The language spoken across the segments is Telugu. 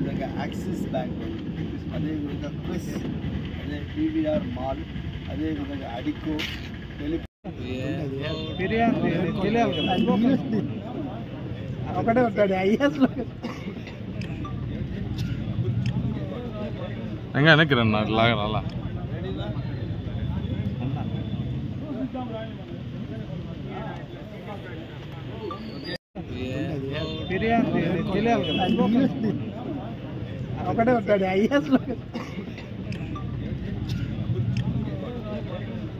అదేవిధంగా యాక్సిస్ బ్యాంక్, అదేవిధంగా క్విస్, అదే పీవీఆర్ మాల్, అదేవిధంగా అడికో ఒకటే ఉంటాడు ఐఎస్లో எங்க நினைக்கிறேன் நல்லா ఒకటే ఉంటాడు ఐఎస్లో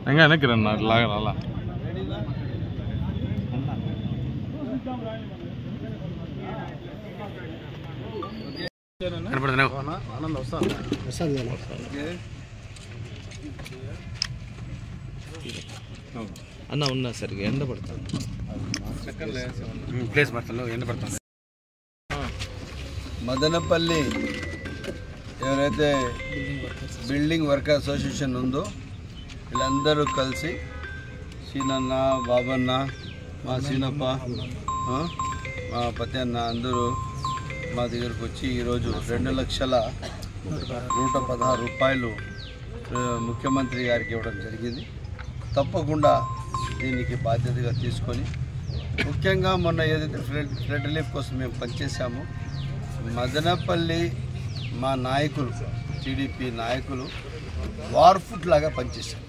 எங்க நினைக்கிறேன் நல்லா అన్న ఉన్నా సార్ ఎండ పడుతుంది ప్లేస్ పడుతుంది ఎండ పడుతుంది. మదనపల్లి ఎవరైతే బిల్డింగ్ వర్క్ అసోసియేషన్ ఉందో వీళ్ళందరూ కలిసి సీనన్న, బాబన్న, మా సీనప్ప, మా పతి అన్న అందరూ మా దగ్గరకు వచ్చి ఈరోజు 2,116,000 రూపాయలు ముఖ్యమంత్రి గారికి ఇవ్వడం జరిగింది. తప్పకుండా దీనికి బాధ్యతగా తీసుకొని ముఖ్యంగా మొన్న ఏదైతే ఫ్లడ్ రిలీఫ్ కోసం మేము పనిచేసామో మదనపల్లి మా నాయకులు, టీడీపీ నాయకులు వార్ ఫుట్ లాగా పనిచేశారు.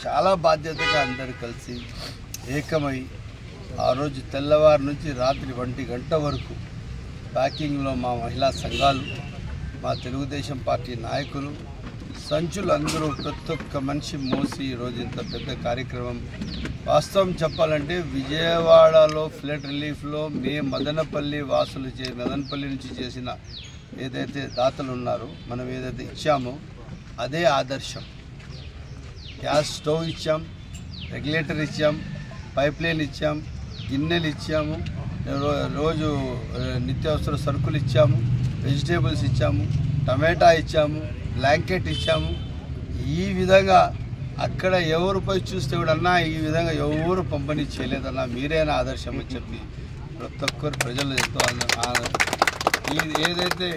చాలా బాధ్యతగా అందరూ కలిసి ఏకమై ఆ రోజు తెల్లవారు నుంచి రాత్రి 1 గంట వరకు ప్యాకింగ్లో మా మహిళా సంఘాలు, మా తెలుగుదేశం పార్టీ నాయకులు, సంచులు అందరూ ప్రతి ఒక్క మనిషి మోసి ఈరోజు ఇంత పెద్ద కార్యక్రమం. వాస్తవం చెప్పాలంటే విజయవాడలో ఫ్లడ్ రిలీఫ్లో మదనపల్లి వాసులు మదనపల్లి నుంచి చేసిన ఏదైతే దాతలు ఉన్నారో మనం ఏదైతే ఇచ్చామో అదే ఆదర్శం. గ్యాస్ స్టవ్ ఇచ్చాం, రెగ్యులేటర్ ఇచ్చాం, పైప్ లైన్ ఇచ్చాం, గిన్నెలు ఇచ్చాము, రోజు నిత్యావసర సరుకులు ఇచ్చాము, వెజిటేబుల్స్ ఇచ్చాము, టమాటా ఇచ్చాము, బ్లాంకెట్ ఇచ్చాము. ఈ విధంగా అక్కడ ఎవరు పోయి చూస్తే కూడా అన్నా ఈ విధంగా ఎవరు పంపిణీ చేయలేదన్నా మీరేనా ఆదర్శం అని చెప్పి ప్రతి ఒక్కరు ప్రజలు ఎంతో ఏదైతే